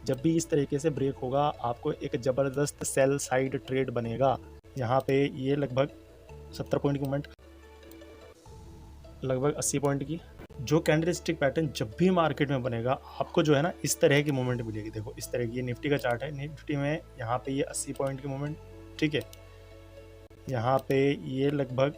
जब भी इस तरीके से ब्रेक होगा आपको एक ज़बरदस्त सेल साइड ट्रेड बनेगा। यहाँ पे ये लगभग 70 पॉइंट की मूवमेंट, लगभग 80 पॉइंट की जो कैंडलस्टिक पैटर्न जब भी मार्केट में बनेगा आपको जो है ना इस तरह की मूवमेंट मिलेगी। देखो इस तरह की, ये निफ्टी का चार्ट है, निफ्टी में यहाँ पे ये 80 पॉइंट की मूवमेंट, ठीक है, यहाँ पे ये लगभग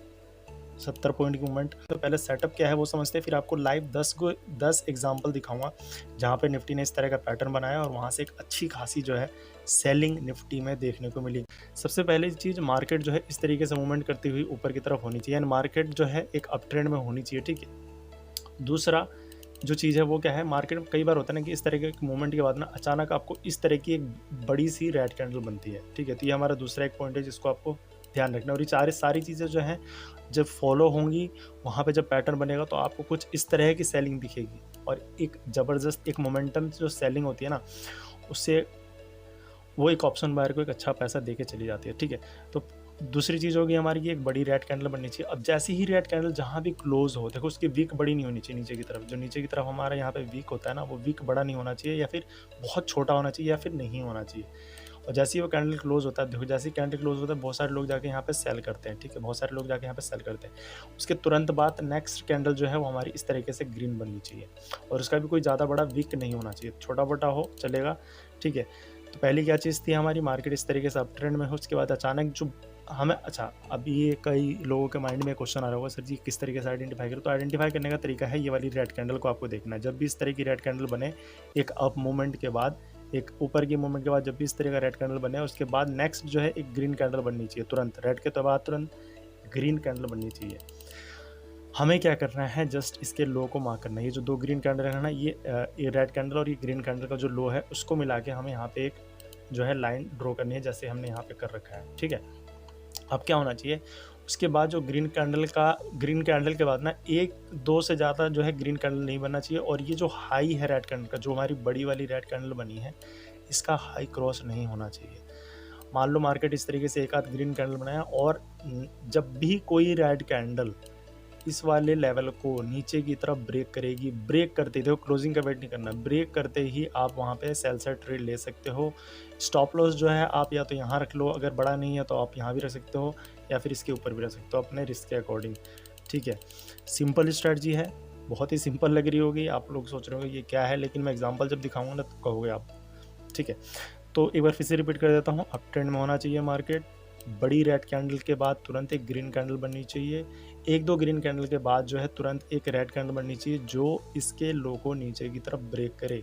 70 पॉइंट की मूवमेंट। तो पहले सेटअप क्या है वो समझते हैं, फिर आपको लाइव 10 एग्जांपल दिखाऊंगा जहाँ पे निफ्टी ने इस तरह का पैटर्न बनाया और वहाँ से एक अच्छी खासी जो है सेलिंग निफ्टी में देखने को मिली। सबसे पहली चीज़, मार्केट जो है इस तरीके से मूवमेंट करती हुई ऊपर की तरफ होनी चाहिए, मार्केट जो है एक अप ट्रेंड में होनी चाहिए, ठीक है। दूसरा जो चीज़ है वो क्या है, मार्केट में कई बार होता है ना कि इस तरह के मूवमेंट के बाद ना अचानक आपको इस तरह की एक बड़ी सी रेड कैंडल बनती है, ठीक है। तो ये हमारा दूसरा एक पॉइंट है जिसको आपको ध्यान रखना। और ये सारी चीज़ें जो हैं जब फॉलो होंगी, वहाँ पे जब पैटर्न बनेगा तो आपको कुछ इस तरह की सेलिंग दिखेगी और एक ज़बरदस्त एक मोमेंटम जो सेलिंग होती है ना, उससे वो एक ऑप्शन बायर को एक अच्छा पैसा दे के चली जाती है, ठीक है। तो दूसरी चीज़ होगी हमारी कि एक बड़ी रेड कैंडल बननी चाहिए। अब जैसे ही रेड कैंडल जहाँ भी क्लोज हो, देखो उसकी विक बड़ी नहीं होनी चाहिए नीचे की तरफ, जो नीचे की तरफ हमारा यहाँ पे विक होता है ना, वो विक बड़ा नहीं होना चाहिए, या फिर बहुत छोटा होना चाहिए, या फिर नहीं होना चाहिए। और जैसे ही वो कैंडल क्लोज होता है, देखो जैसे ही कैंडल क्लोज होता है बहुत सारे लोग जाके यहाँ पे सेल करते हैं, ठीक है, बहुत सारे लोग जाके यहाँ पे सेल करते हैं। उसके तुरंत बाद नेक्स्ट कैंडल जो है वो हमारी इस तरीके से ग्रीन बननी चाहिए और उसका भी कोई ज़्यादा बड़ा विक नहीं होना चाहिए, छोटा मोटा हो चलेगा, ठीक है। तो पहली क्या चीज़ थी हमारी, मार्केट इस तरीके से अप ट्रेंड में हो, उसके बाद अचानक जो हमें, अच्छा अब ये कई लोगों के माइंड में क्वेश्चन आ रहा होगा, सर जी किस तरीके से आइडेंटिफाई करें। तो आइडेंटिफाई करने का तरीका है, ये वाली रेड कैंडल को आपको देखना है। जब भी इस तरह की रेड कैंडल बने एक अप मूवमेंट के बाद, एक ऊपर की मूवमेंट के बाद, जब भी इस तरह का रेड कैंडल बने उसके बाद नेक्स्ट जो है एक ग्रीन कैंडल बननी चाहिए, तुरंत रेड के बाद तुरंत ग्रीन कैंडल बननी चाहिए। हमें क्या करना है, जस्ट इसके लो को मार्क करना है। ये जो दो ग्रीन कैंडल है ना, ये रेड कैंडल और ये ग्रीन कैंडल का जो लो है उसको मिला के हमें यहाँ पे एक जो है लाइन ड्रॉ करनी है, जैसे हमने यहाँ पे कर रखा है, ठीक है। अब क्या होना चाहिए, उसके बाद जो ग्रीन कैंडल के बाद ना एक दो से ज़्यादा जो है ग्रीन कैंडल नहीं बनना चाहिए। और ये जो हाई है रेड कैंडल का, जो हमारी बड़ी वाली रेड कैंडल बनी है, इसका हाई क्रॉस नहीं होना चाहिए। मान लो मार्केट इस तरीके से एक आध ग्रीन कैंडल बनाया और जब भी कोई रेड कैंडल इस वाले लेवल को नीचे की तरफ ब्रेक करेगी, ब्रेक करते ही, देखो क्लोजिंग का वेट नहीं करना, ब्रेक करते ही आप वहाँ पे सेल साइड ट्रेड ले सकते हो। स्टॉप लॉस जो है आप या तो यहाँ रख लो, अगर बड़ा नहीं है तो आप यहाँ भी रख सकते हो, या फिर इसके ऊपर भी रख सकते हो अपने रिस्क के अकॉर्डिंग, ठीक है। सिंपल स्ट्रेटजी है, बहुत ही सिंपल लग रही होगी, आप लोग सोच रहे होंगे ये क्या है, लेकिन मैं एग्जाम्पल जब दिखाऊंगा ना तो कहोगे आप, ठीक है। तो एक बार फिर से रिपीट कर देता हूँ, अप ट्रेंड में होना चाहिए मार्केट, बड़ी रेड कैंडल के बाद तुरंत एक ग्रीन कैंडल बननी चाहिए, एक दो ग्रीन कैंडल के बाद जो है तुरंत एक रेड कैंडल बननी चाहिए जो इसके लो को नीचे की तरफ ब्रेक करे।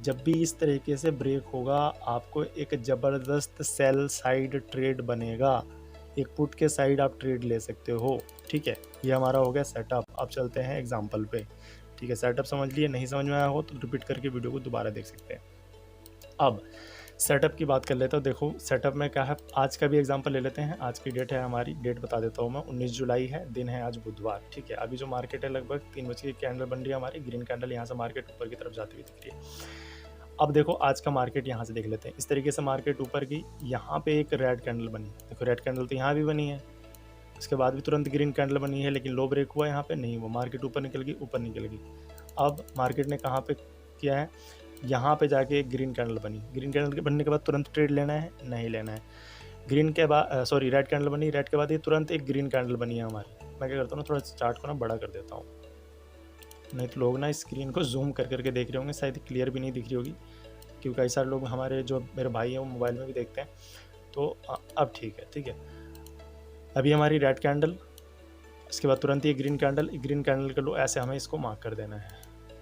जब भी इस तरीके से ब्रेक होगा आपको एक ज़बरदस्त सेल साइड ट्रेड बनेगा, एक पुट के साइड आप ट्रेड ले सकते हो, ठीक है। ये हमारा हो गया सेटअप। अब चलते हैं एग्जाम्पल पे, ठीक है। सेटअप समझ लिए, नहीं समझ में आया हो तो रिपीट करके वीडियो को दोबारा देख सकते हैं। अब सेटअप की बात कर लेता हूँ। देखो सेटअप में क्या है, आज का भी एग्जांपल ले लेते हैं। आज की डेट है हमारी, डेट बता देता हूँ मैं, 19 जुलाई है, दिन है आज बुधवार, ठीक है। अभी जो मार्केट है लगभग 3 बजे की कैंडल बन रही है हमारी, ग्रीन कैंडल यहाँ से मार्केट ऊपर की तरफ जाती हुई दिख रही है। अब देखो आज का मार्केट यहाँ से देख लेते हैं। इस तरीके से मार्केट ऊपर की, यहाँ पे एक रेड कैंडल बनी, देखो रेड कैंडल तो यहाँ भी बनी है, इसके बाद भी तुरंत ग्रीन कैंडल बनी है, लेकिन लो ब्रेक हुआ यहाँ पे नहीं, वो मार्केट ऊपर निकल गई। अब मार्केट ने कहाँ पे किया है, यहाँ पे जाके एक ग्रीन कैंडल बनी, ग्रीन कैंडल के बनने के बाद तुरंत ट्रेड लेना है, नहीं लेना है। ग्रीन के बाद सॉरी रेड कैंडल बनी, रेड के बाद ये तुरंत एक ग्रीन कैंडल बनी है हमारी। मैं क्या करता हूँ ना, थोड़ा चार्ट को ना बड़ा कर देता हूँ, नहीं तो लोग ना स्क्रीन को जूम कर करके देख रहे होंगे, शायद क्लियर भी नहीं दिख रही होगी, क्योंकि कई सारे लोग हमारे जो मेरे भाई हैं वो मोबाइल में भी देखते हैं। तो अब ठीक है। अभी हमारी रेड कैंडल, इसके बाद तुरंत ये ग्रीन कैंडल का लो, ऐसे हमें इसको मार्क कर देना है,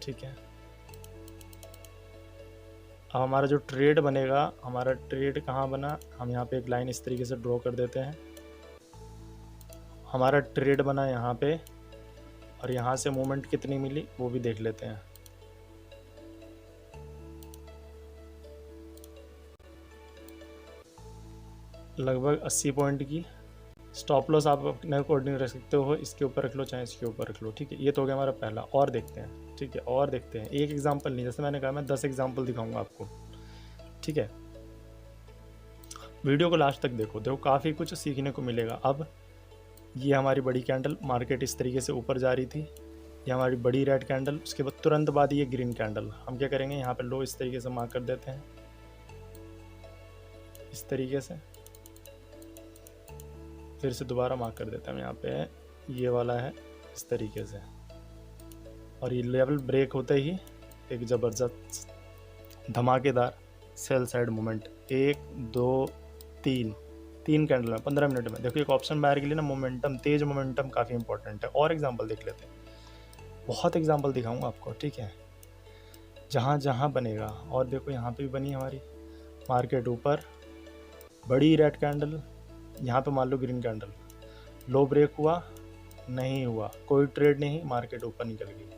ठीक है। अब हमारा जो ट्रेड बनेगा, हमारा ट्रेड कहाँ बना, हम यहाँ पे एक लाइन इस तरीके से ड्रॉ कर देते हैं। हमारा ट्रेड बना यहाँ पे, और यहाँ से मूवमेंट कितनी मिली वो भी देख लेते हैं। लगभग 80 पॉइंट की। स्टॉप लॉस आप अपने अकॉर्डिंग रख सकते हो, इसके ऊपर रख लो चाहे इसके ऊपर रख लो, ठीक है। ये तो हो गया हमारा पहला। और देखते हैं, ठीक है, और देखते हैं। एक एग्जांपल नहीं, जैसे मैंने कहा मैं 10 एग्जांपल दिखाऊंगा आपको, ठीक है। वीडियो को लास्ट तक देखो काफ़ी कुछ सीखने को मिलेगा। अब ये हमारी बड़ी कैंडल, मार्केट इस तरीके से ऊपर जा रही थी, ये हमारी बड़ी रेड कैंडल, उसके बाद तुरंत बाद ये ग्रीन कैंडल। हम क्या करेंगे, यहाँ पे लो इस तरीके से मार्क कर देते हैं, इस तरीके से, फिर से दोबारा मार्क कर देते हैं। यहाँ पे ये वाला है इस तरीके से, और ये लेवल ब्रेक होते ही एक ज़बरदस्त धमाकेदार सेल साइड मूवमेंट, 1 2 3 कैंडल में 15 मिनट में। देखो एक ऑप्शन बायर के लिए ना मोमेंटम, तेज मोमेंटम काफ़ी इंपॉर्टेंट है। और एग्जांपल देख लेते हैं, बहुत एग्जांपल दिखाऊंगा आपको, ठीक है, जहाँ जहाँ बनेगा। और देखो यहाँ पे भी बनी हमारी मार्केट ऊपर, बड़ी रेड कैंडल, यहाँ पे मान लो ग्रीन कैंडल, लो ब्रेक हुआ, नहीं हुआ, कोई ट्रेड नहीं, मार्केट ऊपर निकल गई,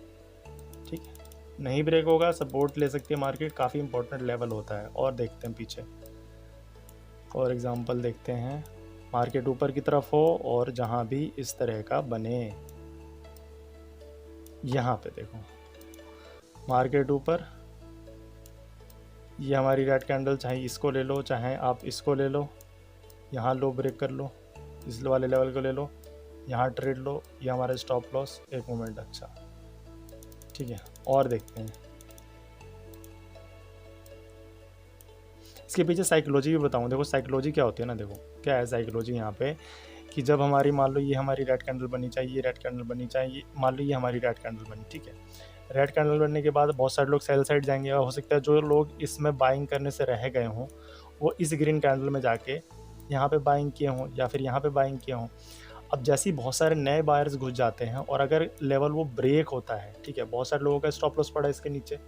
ठीक है। नहीं ब्रेक होगा, सपोर्ट ले सकती है मार्केट, काफ़ी इंपॉर्टेंट लेवल होता है। और देखते हैं पीछे, और एग्जांपल देखते हैं, मार्केट ऊपर की तरफ हो और जहाँ भी इस तरह का बने, यहाँ पे देखो मार्केट ऊपर, ये हमारी रेड कैंडल, चाहे इसको ले लो चाहे आप इसको ले लो, यहाँ लो ब्रेक कर लो, इस वाले लेवल को ले लो, यहाँ ट्रेड लो, ये हमारा स्टॉप लॉस, एक मोमेंट अच्छा, ठीक है। और देखते हैं इसके पीछे साइकोलॉजी भी बताऊँ। देखो साइकोलॉजी क्या होती है ना, देखो क्या है साइकोलॉजी यहाँ पे, कि जब हमारी मान लो ये हमारी रेड कैंडल बनी चाहिए, ये रेड कैंडल बनी चाहिए, मान लो ये हमारी रेड कैंडल बनी, ठीक है। रेड कैंडल बनने के बाद बहुत सारे लोग सेल साइड जाएंगे, और हो सकता है जो लोग इसमें बाइंग करने से रह गए हों वो इस ग्रीन कैंडल में जाके यहाँ पे बाइंग किए हों या फिर यहाँ पे बाइंग किए हों। अब जैसे ही बहुत सारे नए बायर्स घुस जाते हैं और अगर लेवल वो ब्रेक होता है, ठीक है, बहुत सारे लोगों का स्टॉप लॉस पड़ा है इसके नीचे,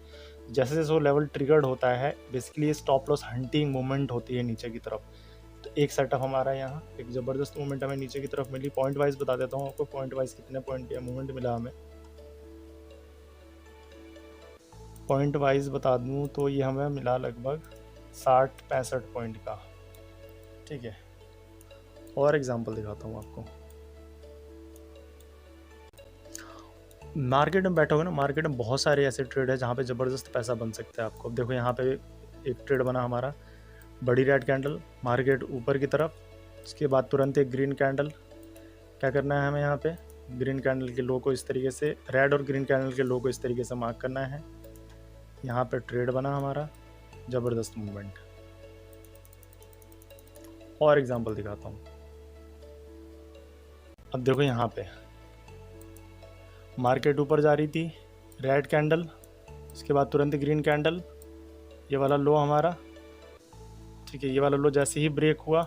जैसे जैसे वो लेवल ट्रिगर्ड होता है, basically stop loss hunting movement होती है नीचे की तरफ। तो एक सेटअप हमारा यहाँ एक ज़बरदस्त मूवमेंट हमें नीचे की तरफ मिली। पॉइंट वाइज बता देता हूँ आपको, पॉइंट वाइज कितने पॉइंट का मूवमेंट मिला हमें। पॉइंट वाइज बता दूँ तो ये हमें मिला लगभग 60-65 पॉइंट का, ठीक है। और एग्जांपल दिखाता हूँ आपको, मार्केट में बैठोगे ना, मार्केट में बहुत सारे ऐसे ट्रेड है जहाँ पे ज़बरदस्त पैसा बन सकता है आपको। अब देखो यहाँ पे एक ट्रेड बना हमारा, बड़ी रेड कैंडल, मार्केट ऊपर की तरफ, उसके बाद तुरंत एक ग्रीन कैंडल। क्या करना है हमें, यहाँ पे ग्रीन कैंडल के लो को इस तरीके से, रेड और ग्रीन कैंडल के लो को इस तरीके से मार्क करना है। यहाँ पे ट्रेड बना हमारा, ज़बरदस्त मूवमेंट। और एग्जांपल दिखाता हूँ। अब देखो यहाँ पे मार्केट ऊपर जा रही थी, रेड कैंडल, इसके बाद तुरंत ग्रीन कैंडल, ये वाला लो हमारा, ठीक है। ये वाला लो जैसे ही ब्रेक हुआ,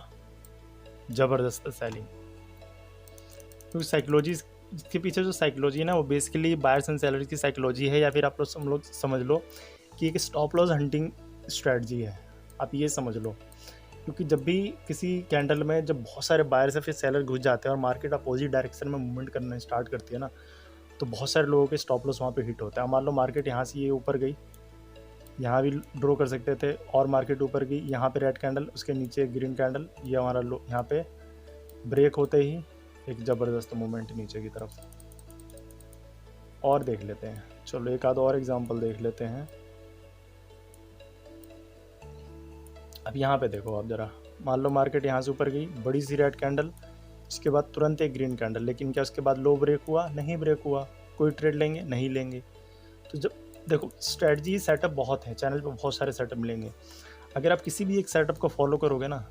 ज़बरदस्त सेलिंग। क्योंकि साइकोलॉजी, इसके पीछे जो साइकोलॉजी है ना, वो बेसिकली बायर्स एंड सेलर्स की साइकोलॉजी है, या फिर आप लोग समझ लो कि एक स्टॉप लॉस हंटिंग स्ट्रेटजी है, आप ये समझ लो। क्योंकि जब भी किसी कैंडल में जब बहुत सारे बायर्स या फिर सेलर घुस जाते हैं और मार्केट अपोजिट डायरेक्शन में मूवमेंट करना स्टार्ट करती है ना, तो बहुत सारे लोगों के स्टॉप लॉस वहाँ पे हिट होता है। मान लो मार्केट यहाँ से ये ऊपर गई, यहाँ भी ड्रॉ कर सकते थे, और मार्केट ऊपर गई, यहाँ पे रेड कैंडल, उसके नीचे ग्रीन कैंडल, ये हमारा लो, यहाँ पे ब्रेक होते ही एक ज़बरदस्त मूवमेंट नीचे की तरफ। और देख लेते हैं, चलो एक आध और एग्जांपल देख लेते हैं। अब यहाँ पे देखो आप ज़रा, मान लो मार्केट यहाँ से ऊपर गई, बड़ी सी रेड कैंडल, इसके बाद तुरंत एक ग्रीन कैंडल, लेकिन क्या उसके बाद लो ब्रेक हुआ, नहीं ब्रेक हुआ, कोई ट्रेड लेंगे, नहीं लेंगे। तो जब देखो स्ट्रेटजी सेटअप बहुत है, चैनल पे बहुत सारे सेटअप मिलेंगे। अगर आप किसी भी एक सेटअप को फॉलो करोगे ना,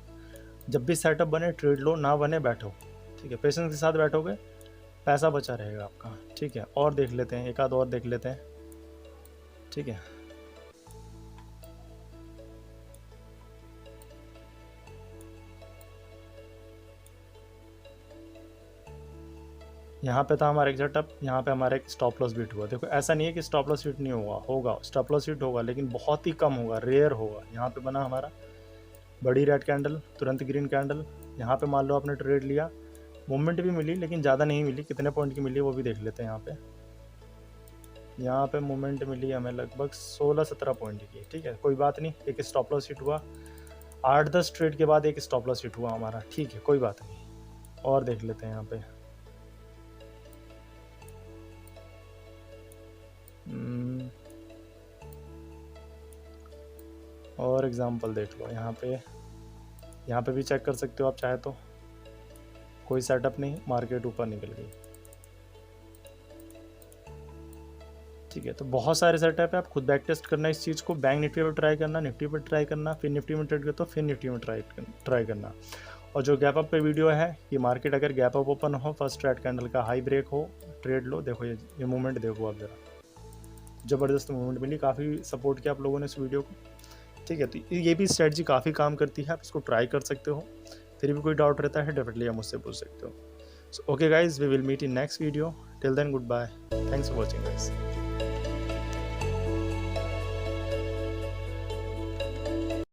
जब भी सेटअप बने ट्रेड लो, ना बने बैठो, ठीक है। पेशेंस के साथ बैठोगे, पैसा बचा रहेगा आपका, ठीक है। और देख लेते हैं, एक आध और देख लेते हैं, ठीक है। यहाँ पे था हमारा एक सेटअप, यहाँ पे हमारा एक स्टॉप लॉस हिट हुआ। देखो ऐसा नहीं है कि स्टॉप लॉस हिट नहीं होगा स्टॉप लॉस हिट होगा, लेकिन बहुत ही कम होगा, रेयर होगा। यहाँ पे बना हमारा बड़ी रेड कैंडल, तुरंत ग्रीन कैंडल, यहाँ पे मान लो आपने ट्रेड लिया, मूवमेंट भी मिली लेकिन ज़्यादा नहीं मिली, कितने पॉइंट की मिली वो भी देख लेते हैं। यहाँ पे मूवमेंट मिली हमें लगभग 16-17 पॉइंट की, ठीक है, कोई बात नहीं। एक स्टॉप लॉस हिट हुआ, 8-10 ट्रेड के बाद एक स्टॉप लॉस हिट हुआ हमारा, ठीक है, कोई बात नहीं। और देख लेते हैं यहाँ पे, और एग्जांपल देख लो। यहाँ पे भी चेक कर सकते हो आप चाहे तो, कोई सेटअप नहीं, मार्केट ऊपर निकल गई। ठीक है, तो बहुत सारे सेटअप है, आप खुद बैक टेस्ट करना इस चीज़ को। बैंक निफ्टी पर ट्राई करना, निफ्टी पर ट्राई करना, फिर निफ्टी में ट्रेड करते हो, फिर निफ्टी में ट्राई करना। और जो गैप अप पे वीडियो है, ये मार्केट अगर गैप अप ओपन हो, फर्स्ट रेड कैंडल का हाई ब्रेक हो, ट्रेड लो। देखो ये मूवमेंट देखो आप ज़रा, ज़बरदस्त मूवमेंट मिली, काफ़ी सपोर्ट किया आप लोगों ने इस वीडियो को। ठीक है, तो ये भी स्ट्रेटजी काफ़ी काम करती है, आप इसको ट्राई कर सकते हो। फिर भी कोई डाउट रहता है डेफिनेटली आप मुझसे पूछ सकते हो। So okay guys, we will meet in next video. Till then good bye, thanks for watching guys.